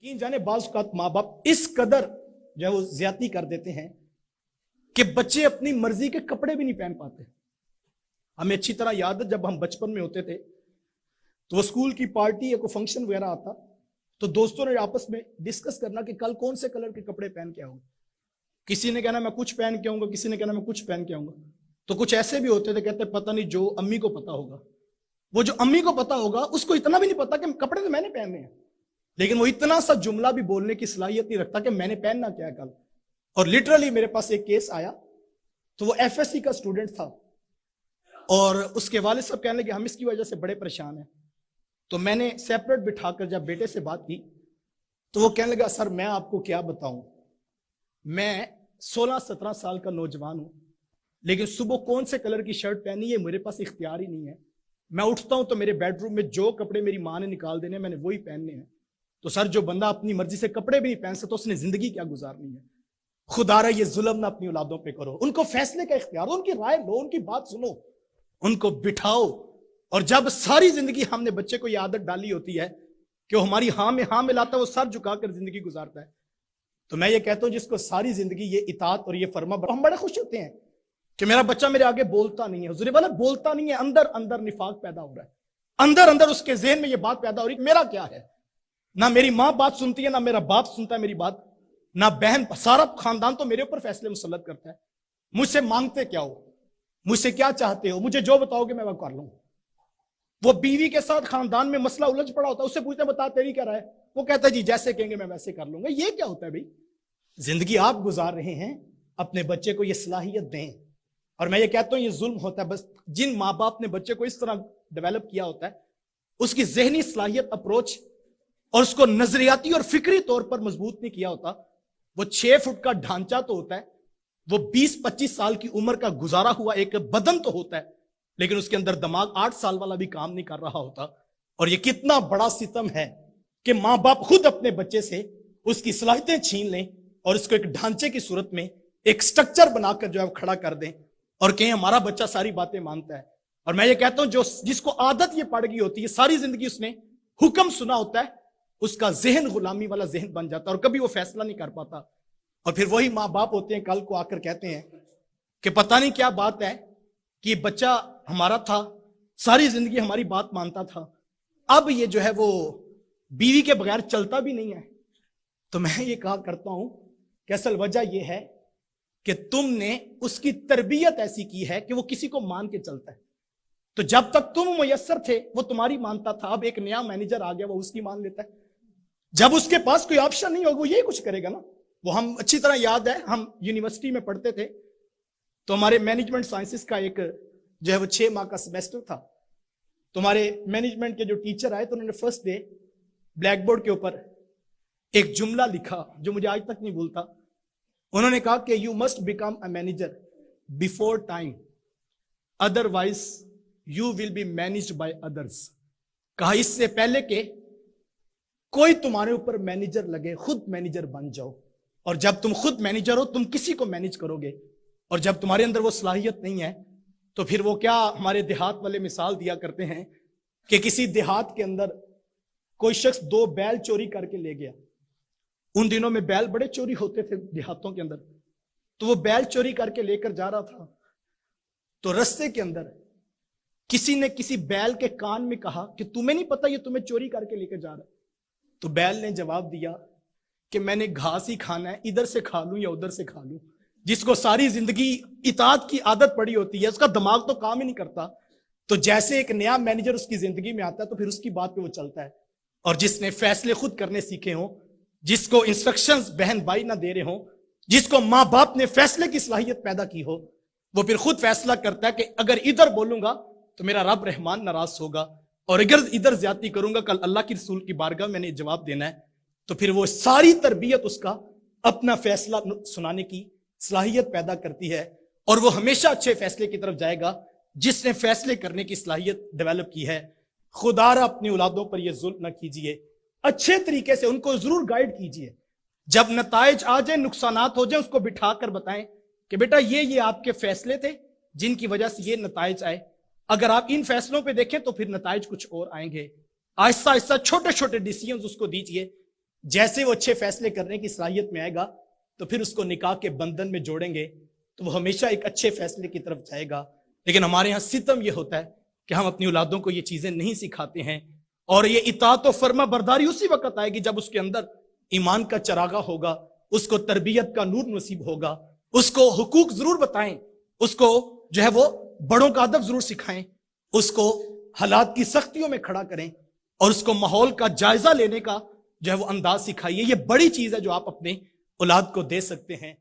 یقین جانے بعض اوقات ماں باپ اس قدر جو ہے وہ زیادتی کر دیتے ہیں کہ بچے اپنی مرضی کے کپڑے بھی نہیں پہن پاتے. ہمیں اچھی طرح یاد ہے جب ہم بچپن میں ہوتے تھے تو وہ اسکول کی پارٹی یا کوئی فنکشن وغیرہ آتا تو دوستوں نے آپس میں ڈسکس کرنا کہ کل کون سے کلر کے کپڑے پہن کے آؤں گا. کسی نے کہنا میں کچھ پہن کے آؤں گا, کسی نے کہنا میں کچھ پہن کے آؤں گا. تو کچھ ایسے بھی ہوتے تھے کہتے پتہ نہیں جو امی کو پتا ہوگا. وہ جو امی کو پتا ہوگا اس کو اتنا بھی نہیں پتا کہ کپڑے تو میں نے پہننے ہیں, لیکن وہ اتنا سا جملہ بھی بولنے کی صلاحیت نہیں رکھتا کہ میں نے پہننا کیا ہے کل. اور لٹرلی میرے پاس ایک کیس آیا تو وہ ایف ایس سی کا اسٹوڈنٹ تھا اور اس کے والد صاحب کہنے لگے ہم اس کی وجہ سے بڑے پریشان ہیں. تو میں نے سیپریٹ بٹھا کر جب بیٹے سے بات کی تو وہ کہنے لگا سر میں آپ کو کیا بتاؤں, میں 16-17 سال کا نوجوان ہوں لیکن صبح کون سے کلر کی شرٹ پہنی ہے میرے پاس اختیار ہی نہیں ہے. میں اٹھتا ہوں تو میرے بیڈ روم میں جو کپڑے میری ماں نے نکال دینے میں نے وہی پہننے ہیں. تو سر جو بندہ اپنی مرضی سے کپڑے بھی نہیں پہن سکتا اس نے زندگی کیا گزارنی ہے. خدا رہا یہ ظلم نہ اپنی اولادوں پہ کرو, ان کو فیصلے کا اختیار دو, ان کی رائے لو, ان کی بات سنو, ان کو بٹھاؤ. اور جب ساری زندگی ہم نے بچے کو یہ عادت ڈالی ہوتی ہے کہ وہ ہماری ہاں میں ہاں ملاتا ہے, وہ سر جھکا کر زندگی گزارتا ہے. تو میں یہ کہتا ہوں جس کو ساری زندگی یہ اطاعت اور یہ فرما ہم بڑے خوش ہوتے ہیں کہ میرا بچہ میرے آگے بولتا نہیں ہے. حضور والا بولتا نہیں ہے, اندر اندر نفاق پیدا ہو رہا ہے, اندر اندر اس کے ذہن میں یہ بات پیدا ہو رہی ہے میرا کیا ہے. نہ میری ماں بات سنتی ہے, نہ میرا باپ سنتا ہے میری بات, نہ بہن, سارا خاندان تو میرے اوپر فیصلے مسلط کرتا ہے. مجھ سے مانگتے کیا ہو, مجھ سے کیا چاہتے ہو, مجھے جو بتاؤ گے میں وہ کر لوں. وہ بیوی کے ساتھ خاندان میں مسئلہ الجھ پڑا ہوتا ہے, اس سے پوچھتے بتا تیری کیا رائے, وہ کہتا ہے جی جیسے کہیں گے میں ویسے کر لوں گا. یہ کیا ہوتا ہے بھائی؟ زندگی آپ گزار رہے ہیں, اپنے بچے کو یہ صلاحیت دیں. اور میں یہ کہتا ہوں یہ ظلم ہوتا ہے. بس جن ماں باپ نے بچے کو اس طرح ڈیولپ کیا ہوتا ہے, اس کی ذہنی صلاحیت, اپروچ اور اس کو نظریاتی اور فکری طور پر مضبوط نہیں کیا ہوتا. وہ 6 فٹ کا ڈھانچہ تو ہوتا ہے, وہ 20-25 سال کی عمر کا گزارا ہوا ایک بدن تو ہوتا ہے, لیکن اس کے اندر دماغ 8 سال والا بھی کام نہیں کر رہا ہوتا. اور یہ کتنا بڑا ستم ہے کہ ماں باپ خود اپنے بچے سے اس کی صلاحیتیں چھین لیں اور اس کو ایک ڈھانچے کی صورت میں ایک سٹرکچر بنا کر جو ہے کھڑا کر دیں اور کہیں ہمارا بچہ ساری باتیں مانتا ہے. اور میں یہ کہتا ہوں جس کو عادت یہ پڑ گئی ہوتی ہے, ساری زندگی اس نے حکم سنا ہوتا ہے, اس کا ذہن غلامی والا ذہن بن جاتا ہے اور کبھی وہ فیصلہ نہیں کر پاتا. اور پھر وہی ماں باپ ہوتے ہیں کل کو آ کر کہتے ہیں کہ پتہ نہیں کیا بات ہے کہ یہ بچہ ہمارا تھا, ساری زندگی ہماری بات مانتا تھا, اب یہ جو ہے وہ بیوی کے بغیر چلتا بھی نہیں ہے. تو میں یہ کہا کرتا ہوں کہ اصل وجہ یہ ہے کہ تم نے اس کی تربیت ایسی کی ہے کہ وہ کسی کو مان کے چلتا ہے. تو جب تک تم میسر تھے وہ تمہاری مانتا تھا, اب ایک نیا مینیجر آ گیا وہ اس کی مان لیتا ہے. جب اس کے پاس کوئی آپشن نہیں ہوگا وہ یہی کچھ کرے گا نا. وہ ہم اچھی طرح یاد ہے, ہم یونیورسٹی میں پڑھتے تھے تو ہمارے مینجمنٹ سائنسز کا ایک جو ہے وہ 6 ماہ کا سیمیسٹر تھا. تو ہمارے مینجمنٹ کے جو ٹیچر آئے تو انہوں نے فرسٹ ڈے بلیک بورڈ کے اوپر ایک جملہ لکھا جو مجھے آج تک نہیں بھولتا. انہوں نے کہا کہ you must become a manager before time, otherwise you will be managed by others. کہا اس سے پہلے کہ کوئی تمہارے اوپر مینیجر لگے خود مینیجر بن جاؤ. اور جب تم خود مینیجر ہو تم کسی کو مینیج کرو گے, اور جب تمہارے اندر وہ صلاحیت نہیں ہے تو پھر وہ کیا ہمارے دیہات والے مثال دیا کرتے ہیں کہ کسی دیہات کے اندر کوئی شخص 2 بیل چوری کر کے لے گیا. ان دنوں میں بیل بڑے چوری ہوتے تھے دیہاتوں کے اندر. تو وہ بیل چوری کر کے لے کر جا رہا تھا تو رستے کے اندر کسی نے کسی بیل کے کان میں کہا کہ تمہیں نہیں پتا یہ تمہیں چوری کر کے لے کر جا رہا ہے. تو بیل نے جواب دیا کہ میں نے گھاس ہی کھانا ہے, ادھر سے کھا لوں یا ادھر سے کھا لوں. جس کو ساری زندگی اطاعت کی عادت پڑی ہوتی ہے اس کا دماغ تو کام ہی نہیں کرتا. تو جیسے ایک نیا مینیجر اس کی زندگی میں آتا ہے تو پھر اس کی بات پہ وہ چلتا ہے. اور جس نے فیصلے خود کرنے سیکھے ہوں, جس کو انسٹرکشنز بہن بھائی نہ دے رہے ہوں, جس کو ماں باپ نے فیصلے کی صلاحیت پیدا کی ہو, وہ پھر خود فیصلہ کرتا ہے کہ اگر ادھر بولوں گا تو میرا رب رحمان ناراض ہوگا, اور اگر ادھر زیادتی کروں گا کل اللہ کی رسول کی بارگاہ میں نے جواب دینا ہے. تو پھر وہ ساری تربیت اس کا اپنا فیصلہ سنانے کی صلاحیت پیدا کرتی ہے, اور وہ ہمیشہ اچھے فیصلے کی طرف جائے گا جس نے فیصلے کرنے کی صلاحیت ڈیولپ کی ہے. خدا را اپنی اولادوں پر یہ ظلم نہ کیجئے, اچھے طریقے سے ان کو ضرور گائیڈ کیجئے. جب نتائج آ جائیں, نقصانات ہو جائیں, اس کو بٹھا کر بتائیں کہ بیٹا یہ آپ کے فیصلے تھے جن کی وجہ سے یہ نتائج آئے, اگر آپ ان فیصلوں پہ دیکھیں تو پھر نتائج کچھ اور آئیں گے. آہستہ آہستہ چھوٹے چھوٹے ڈیسیژنز اس کو دیجئے. جیسے وہ اچھے فیصلے کرنے کی صلاحیت میں آئے گا تو پھر اس کو نکاح کے بندھن میں جوڑیں گے تو وہ ہمیشہ ایک اچھے فیصلے کی طرف جائے گا. لیکن ہمارے ہاں ستم یہ ہوتا ہے کہ ہم اپنی اولادوں کو یہ چیزیں نہیں سکھاتے ہیں, اور یہ اطاعت و فرما برداری اسی وقت آئے گی جب اس کے اندر ایمان کا چراغا ہوگا, اس کو تربیت کا نور نصیب ہوگا, اس کو حقوق ضرور بتائیں, اس کو جو ہے وہ بڑوں کا ادب ضرور سکھائیں, اس کو حالات کی سختیوں میں کھڑا کریں, اور اس کو ماحول کا جائزہ لینے کا جو ہے وہ انداز سکھائیے. یہ بڑی چیز ہے جو آپ اپنے اولاد کو دے سکتے ہیں.